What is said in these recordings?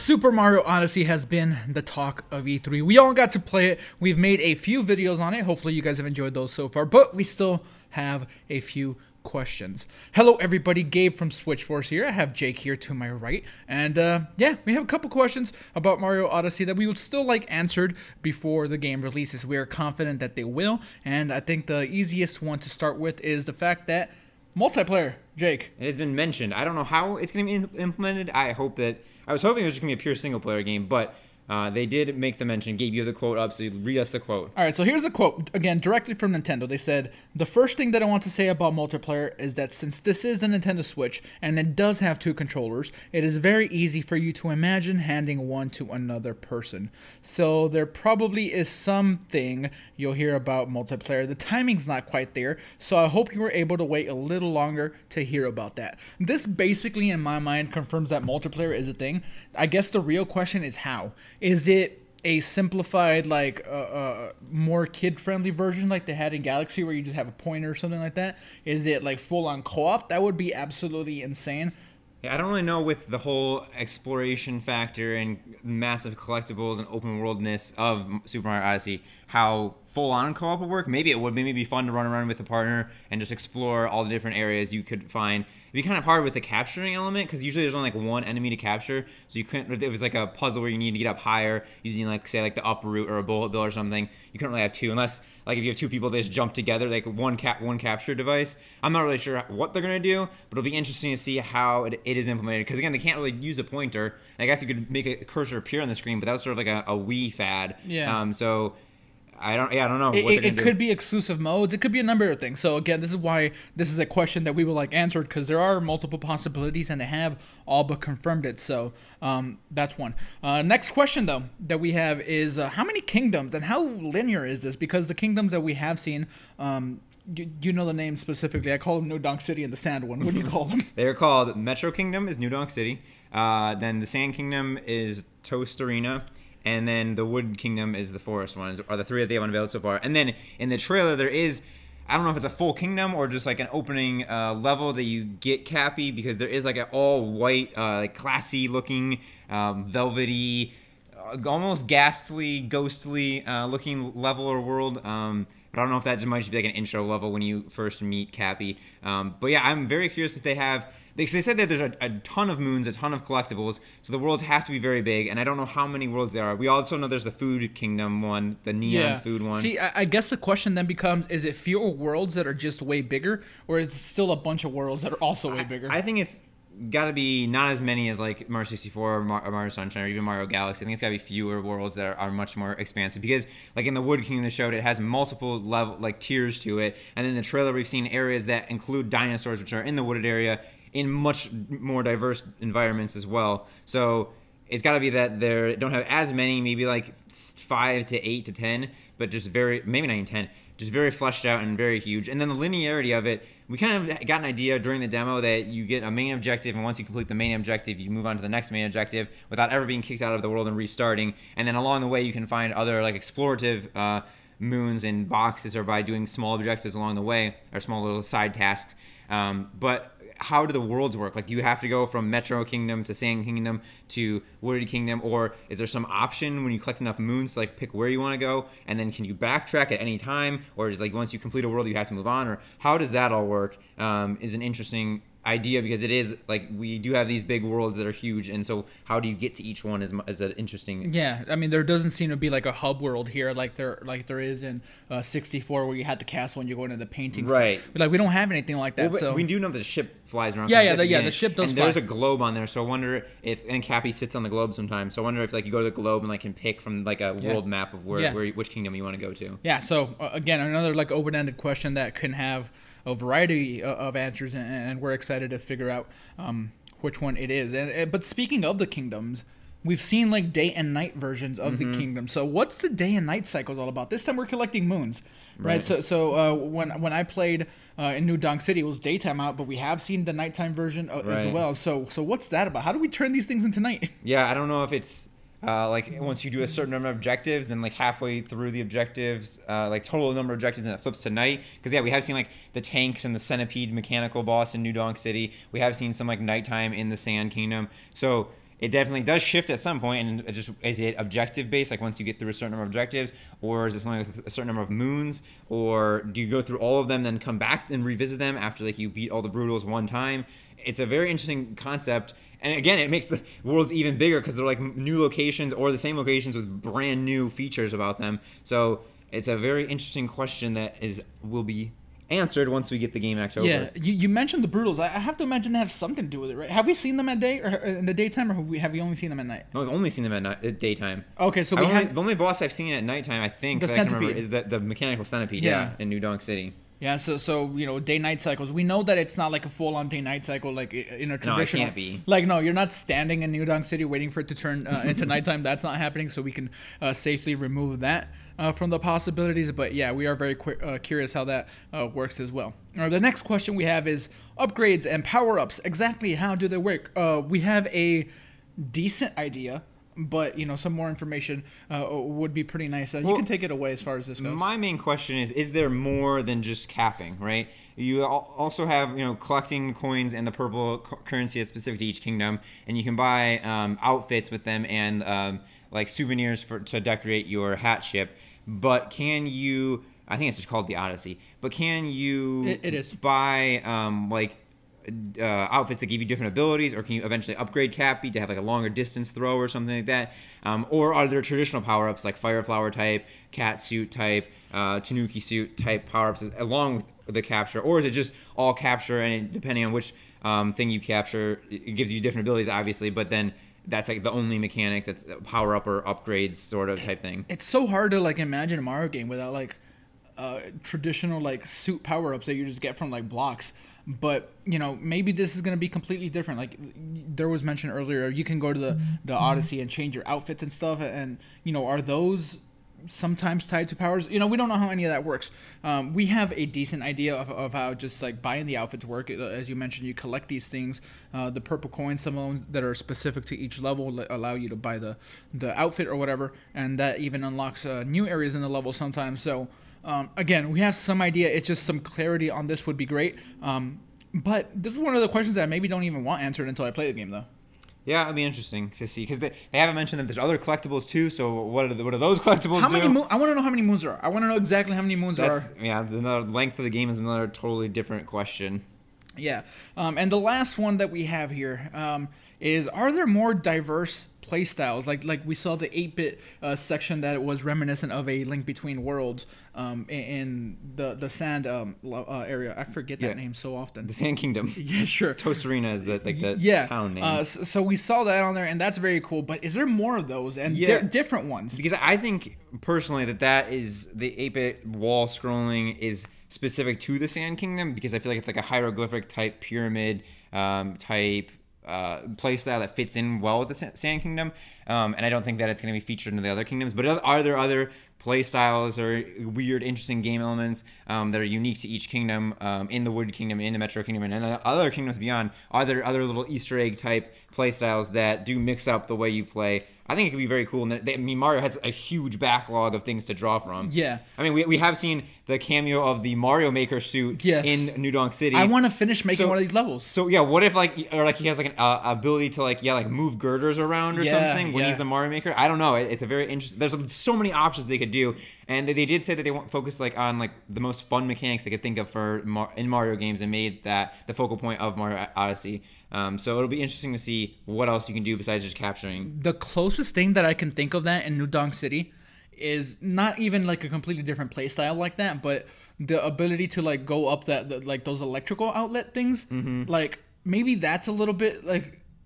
Super Mario Odyssey has been the talk of E3. We all got to play it. We've made a few videos on it. Hopefully you guys have enjoyed those so far, but we still have a few questions. Hello everybody, Gabe from Switchforce here. I have Jake here to my right, and yeah, we have a couple questions about Mario Odyssey that we would still like answered before the game releases. We are confident that they will, and I think the easiest one to start with is the fact that multiplayer, Jake. It has been mentioned. I don't know how it's going to be implemented. I was hoping it was just going to be a pure single-player game, but they did make the mention. Gabe, you have the quote up, so you read us the quote. All right, so here's the quote, again, directly from Nintendo. They said, "The first thing that I want to say about multiplayer is that since this is a Nintendo Switch, and it does have two controllers, it is very easy for you to imagine handing one to another person. So there probably is something you'll hear about multiplayer. The timing's not quite there, so I hope you were able to wait a little longer to hear about that." This basically, in my mind, confirms that multiplayer is a thing. I guess the real question is how. Is it a simplified, like, more kid-friendly version like they had in Galaxy where you just have a pointer or something like that? Is it, like, full-on co-op? That would be absolutely insane. Yeah, I don't really know with the whole exploration factor and massive collectibles and open worldness of Super Mario Odyssey, how full-on co-op would work. Maybe it would. Maybe it'd be fun to run around with a partner and just explore all the different areas you could find. It'd be kind of hard with the capturing element because usually there's only like one enemy to capture, so you couldn't. If it was like a puzzle where you need to get up higher using like say like the up route or a bullet bill or something, you couldn't really have two unless like if you have two people they just jump together like one capture device. I'm not really sure what they're gonna do, but it'll be interesting to see how it is implemented because again they can't really use a pointer. I guess you could make a cursor appear on the screen, but that was sort of like a Wii fad. Yeah. So I don't know. It could be exclusive modes. It could be a number of things. So again, this is why this is a question that we will like answered because there are multiple possibilities and they have all but confirmed it. So that's one. Next question though that we have is how many kingdoms and how linear is this? Because the kingdoms that we have seen, you know the name specifically. I call them New Donk City and the Sand one. What do you call them? They're called Metro Kingdom is New Donk City. Then the Sand Kingdom is Toast Arena. And then the Wood Kingdom is the Forest one, are the three that they have unveiled so far. And then in the trailer, there is, I don't know if it's a full kingdom or just like an opening level that you get Cappy, because there is like an all-white, like classy looking, velvety, almost ghastly, ghostly looking level or world. But I don't know if that might just be like an intro level when you first meet Cappy. But yeah, I'm very curious if they have... Because they said that there's a ton of moons, a ton of collectibles, so the worlds have to be very big, and I don't know how many worlds there are. We also know there's the Food Kingdom one, the Neon Food one. See, I guess the question then becomes, is it fewer worlds that are just way bigger, or is it still a bunch of worlds that are also way bigger? I think it's got to be not as many as like Mario 64 or Mario Sunshine or even Mario Galaxy. I think it's got to be fewer worlds that are much more expansive because like in the Wood Kingdom they showed, it has multiple level like tiers to it, and in the trailer we've seen areas that include dinosaurs which are in the wooded area in much more diverse environments as well. So it's got to be that they don't have as many, maybe like 5 to 8 to 10, but just very, maybe not even 10, just very fleshed out and very huge. And then the linearity of it, we kind of got an idea during the demo that you get a main objective, and once you complete the main objective, you move on to the next main objective without ever being kicked out of the world and restarting. And then along the way, you can find other like explorative moons and boxes, or by doing small objectives along the way, or small little side tasks. But how do the worlds work? Like, do you have to go from Metro Kingdom to Sand Kingdom to Wooded Kingdom, or is there some option when you collect enough moons to like pick where you want to go, and then can you backtrack at any time, or is like once you complete a world you have to move on, or how does that all work? Is an interesting idea because it is like we do have these big worlds that are huge, and so how do you get to each one is an interesting. Yeah, I mean there doesn't seem to be like a hub world here like there is in 64 where you had the castle and you go into the painting right stuff. Like we don't have anything like that. Well, so we do know the ship flies around. The ship does and fly. There's a globe on there, so I wonder if, and Cappy sits on the globe sometimes, so I wonder if like you go to the globe and like can pick from like a world map of where which kingdom you want to go to. Yeah, so again another like open-ended question that can have a variety of answers, and we're excited to figure out which one it is. But speaking of the kingdoms, we've seen like day and night versions of the kingdom. So what's the day and night cycles all about? This time we're collecting moons, right? So when I played in New Donk City, it was daytime out, but we have seen the nighttime version as well. So what's that about? How do we turn these things into night? Yeah, I don't know if it's like once you do a certain number of objectives, then like halfway through the objectives, like total number of objectives, and it flips to night. Because yeah, we have seen like the tanks and the centipede mechanical boss in New Donk City. We have seen some like nighttime in the Sand Kingdom. So it definitely does shift at some point, and it just is it objective based, like once you get through a certain number of objectives, or is it something with a certain number of moons, or do you go through all of them then come back and revisit them after like you beat all the brutals one time? It's a very interesting concept, and again, it makes the worlds even bigger because they're like new locations or the same locations with brand new features about them. So it's a very interesting question that will be answered once we get the game in October. Yeah, you mentioned the brutals. I have to imagine they have something to do with it, right? Have we seen them at day or in the daytime, or have we only seen them at night? No, I've only seen them at daytime. Okay, so the only boss I've seen at nighttime, I think, that I can remember, is the mechanical centipede. Yeah. In New Donk City. Yeah, so day-night cycles. We know that it's not like a full-on day-night cycle like in a traditional. No, it can't be. Like, no, you're not standing in New Donk City waiting for it to turn into nighttime. That's not happening, so we can safely remove that from the possibilities. But yeah, we are very curious how that works as well. The next question we have is upgrades and power-ups. Exactly how do they work? We have a decent idea, but some more information would be pretty nice. You can take it away as far as this goes. My main question is there more than just capping, right? You also have collecting coins and the purple currency that's specific to each kingdom, and you can buy outfits with them and like souvenirs to decorate your hat ship. But can you? I think it's just called the Odyssey. But can you? It is. Buy outfits that give you different abilities, or can you eventually upgrade Cappy to have like a longer distance throw or something like that? Or are there traditional power-ups like Fire Flower type, Cat Suit type, Tanuki Suit type power-ups along with the capture? Or is it just all capture, and depending on which thing you capture, it gives you different abilities, obviously, but then that's like the only mechanic that's power-up or upgrades sort of type thing? It's so hard to like imagine a Mario game without like traditional like suit power-ups that you just get from like blocks. But maybe this is going to be completely different. Like there was mentioned earlier, you can go to the Odyssey and change your outfits and stuff, and are those sometimes tied to powers? We don't know how any of that works. We have a decent idea of how just like buying the outfits work. As you mentioned, you collect these things, the purple coins, some of them that are specific to each level allow you to buy the outfit or whatever, and that even unlocks new areas in the level sometimes. So again, we have some idea. It's just some clarity on this would be great. But this is one of the questions that I maybe don't even want answered until I play the game, though. Yeah, it'd be interesting to see, because they haven't mentioned that there's other collectibles too. So what are those collectibles? How many moons? I want to know how many moons there are. I want to know exactly how many moons there are. Yeah, the length of the game is another totally different question. Yeah, and the last one that we have here is: are there more diverse playstyles? Like we saw the 8-bit section that was reminiscent of a Link Between Worlds in the Sand area. I forget that name so often. The Sand Kingdom. Yeah, sure. Toast Arena is the town name. So we saw that on there, and that's very cool. But is there more of those and different ones? Because I think personally that is the 8-bit wall scrolling is specific to the Sand Kingdom, because I feel like it's like a hieroglyphic type pyramid type playstyle that fits in well with the Sand Kingdom, and I don't think that it's going to be featured in the other kingdoms. But are there other playstyles or weird, interesting game elements that are unique to each kingdom, in the Wood Kingdom, in the Metro Kingdom, and in the other kingdoms beyond? Are there other little Easter egg type playstyles that do mix up the way you play? I think it could be very cool. And Mario has a huge backlog of things to draw from. Yeah. I mean, we have seen the cameo of the Mario Maker suit in New Donk City. I want to finish making one of these levels. So yeah, what if he has like an ability to move girders around or something when he's the Mario Maker? I don't know. It's a very interesting. There's so many options they could do, and they did say that they want focus on the most fun mechanics they could think of in Mario games, and made that the focal point of Mario Odyssey. So it'll be interesting to see what else you can do besides just capturing. The closest thing that I can think of that in New Donk City is not even like a completely different play style like that, but the ability to like go up those electrical outlet things. Mm-hmm. Like maybe that's a little bit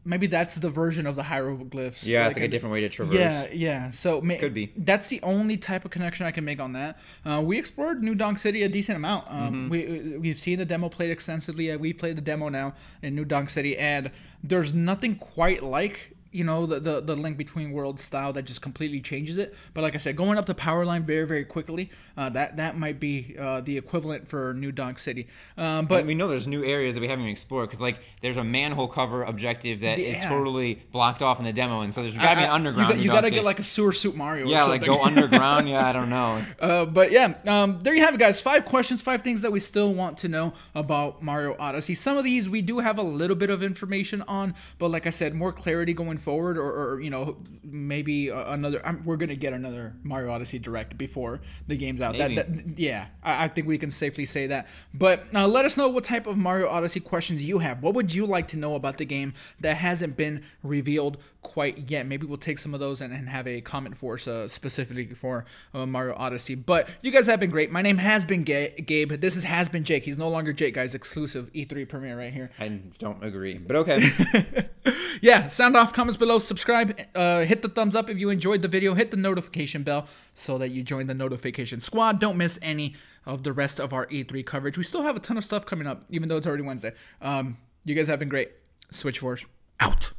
maybe that's the version of the hieroglyphs. Yeah, it's like a different way to traverse. Yeah. So could be. That's the only type of connection I can make on that. We explored New Donk City a decent amount. We've seen the demo played extensively. We played the demo now in New Donk City, and there's nothing quite like the Link Between Worlds style that just completely changes it. But like I said, going up the power line very, very quickly, that might be the equivalent for New Donk City. But we know there's new areas that we haven't even explored, because there's a manhole cover objective that is totally blocked off in the demo, and so there's got to be an underground. You got to get like a sewer suit Mario. Yeah, or something. go underground. Yeah, I don't know. But yeah, there you have it, guys. 5 questions, 5 things that we still want to know about Mario Odyssey. Some of these we do have a little bit of information on, but like I said, more clarity going forward, or you know, maybe another. We're gonna get another Mario Odyssey Direct before the game's out. Yeah, I think we can safely say that. But let us know what type of Mario Odyssey questions you have. What would you like to know about the game that hasn't been revealed quite yet? Maybe we'll take some of those and have a comment for us specifically for Mario Odyssey. But you guys have been great. My name has been Gabe. This has been Jake. He's no longer Jake, guys. Exclusive E3 premiere right here. I don't agree, but okay. Yeah, sound off, comments below, subscribe, hit the thumbs up if you enjoyed the video, hit the notification bell so that you join the notification squad. Don't miss any of the rest of our E3 coverage. We still have a ton of stuff coming up, even though it's already Wednesday. You guys have been great. Switch Force out.